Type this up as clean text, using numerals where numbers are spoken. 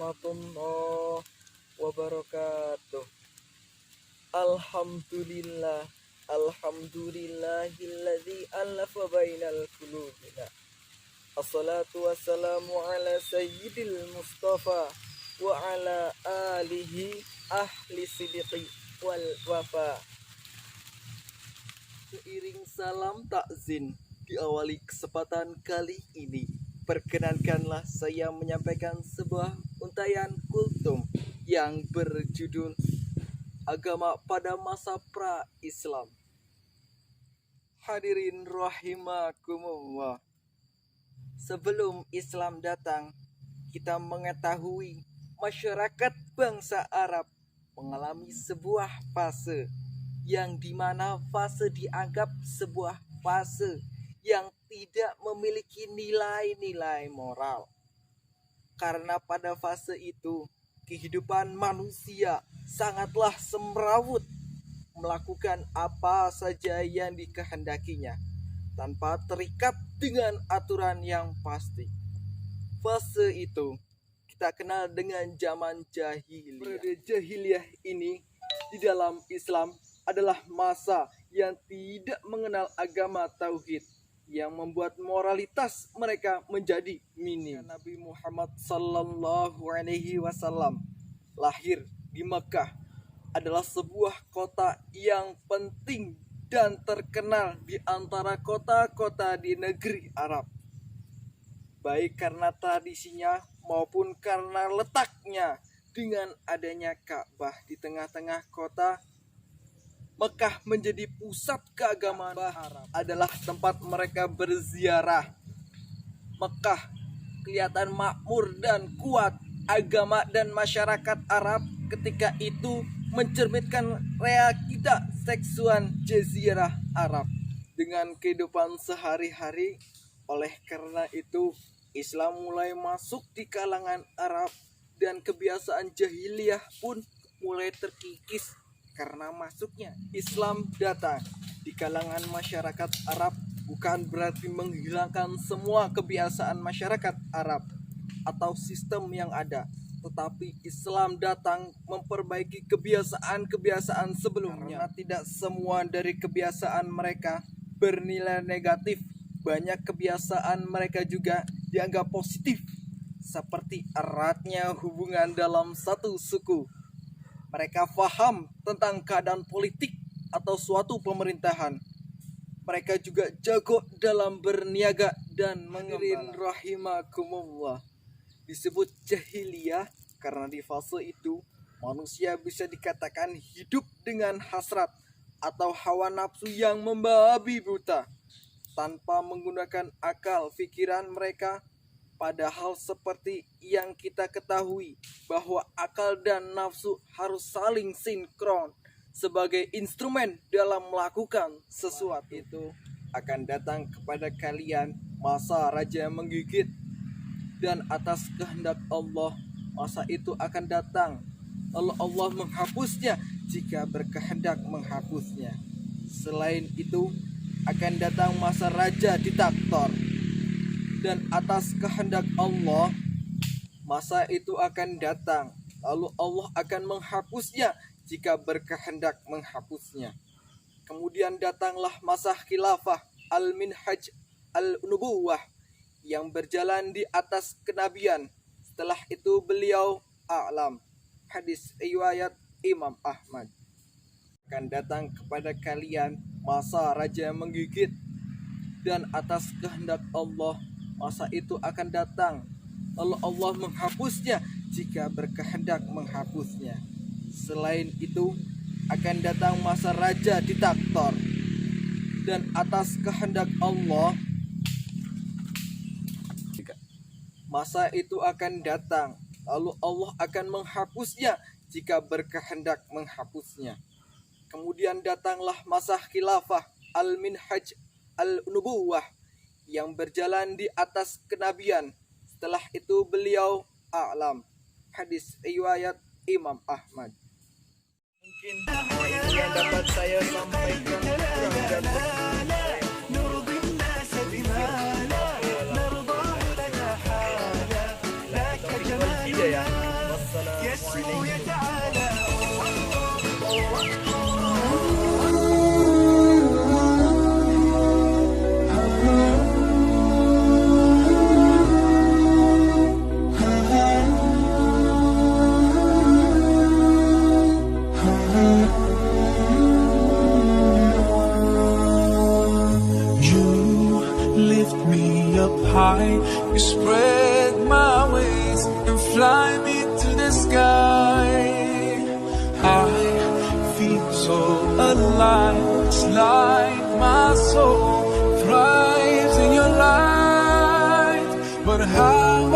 warahmatullahi wabarakatuh. Alhamdulillah, alhamdulillahilladzi alafa bainal qulubina. Assalatu wassalamu ala sayyidil mustafa wa ala alihi ahli sidqi wal wafa. Seiring salam takzin, diawali kesempatan kali ini, perkenankanlah saya menyampaikan sebuah untayan kultum yang berjudul Agama pada Masa Pra-Islam. Hadirin rahimakumullah. Sebelum Islam datang, kita mengetahui masyarakat bangsa Arab mengalami sebuah fase yang dimana fase dianggap sebuah fase yang tidak memiliki nilai-nilai moral. Karena pada fase itu kehidupan manusia sangatlah semrawut, melakukan apa saja yang dikehendakinya tanpa terikat dengan aturan yang pasti. Fase itu kita kenal dengan zaman jahiliyah. Periode jahiliyah ini di dalam Islam adalah masa yang tidak mengenal agama tauhid, yang membuat moralitas mereka menjadi minim. Nabi Muhammad sallallahu alaihi wasallam lahir di Mekah, adalah sebuah kota yang penting dan terkenal di antara kota-kota di negeri Arab. Baik karena tradisinya maupun karena letaknya, dengan adanya Ka'bah di tengah-tengah kota, Mekah menjadi pusat keagamaan Arab, adalah tempat mereka berziarah. Mekah kelihatan makmur dan kuat. Agama dan masyarakat Arab ketika itu mencerminkan realita seksual jazirah Arab dengan kehidupan sehari-hari. Oleh karena itu, Islam mulai masuk di kalangan Arab dan kebiasaan jahiliyah pun mulai terkikis. Karena masuknya Islam datang di kalangan masyarakat Arab bukan berarti menghilangkan semua kebiasaan masyarakat Arab atau sistem yang ada, tetapi Islam datang memperbaiki kebiasaan-kebiasaan sebelumnya. Karena tidak semua dari kebiasaan mereka bernilai negatif, banyak kebiasaan mereka juga dianggap positif, seperti eratnya hubungan dalam satu suku. Mereka paham tentang keadaan politik atau suatu pemerintahan. Mereka juga jago dalam berniaga dan mengembala. Rahimakumullah. Disebut jahiliyah karena di fase itu manusia bisa dikatakan hidup dengan hasrat atau hawa nafsu yang membabi buta, tanpa menggunakan akal pikiran mereka. Padahal seperti yang kita ketahui bahwa akal dan nafsu harus saling sinkron sebagai instrumen dalam melakukan sesuatu. Itu akan datang kepada kalian masa raja menggigit, dan atas kehendak Allah masa itu akan datang, lalu Allah menghapusnya jika berkehendak menghapusnya. Selain itu akan datang masa raja diktator, dan atas kehendak Allah masa itu akan datang, lalu Allah akan menghapusnya jika berkehendak menghapusnya. Kemudian datanglah masa khilafah al-minhaj al-nubuwah yang berjalan di atas kenabian. Setelah itu beliau a'lam. Hadis riwayat Imam Ahmad. Akan datang kepada kalian masa raja menggigit, dan atas kehendak Allah masa itu akan datang, lalu Allah menghapusnya jika berkehendak menghapusnya. Selain itu akan datang masa raja diktator, dan atas kehendak Allah masa itu akan datang, lalu Allah akan menghapusnya jika berkehendak menghapusnya. Kemudian datanglah masa khilafah al-minhaj al-nubuwah yang berjalan di atas kenabian. Setelah itu beliau a'lam. Hadis riwayat Imam Ahmad. Mungkin ini yang dapat saya sampaikan. Kurang dan You spread my wings and fly me to the sky. I feel so alive. It's like my soul thrives in your light. But how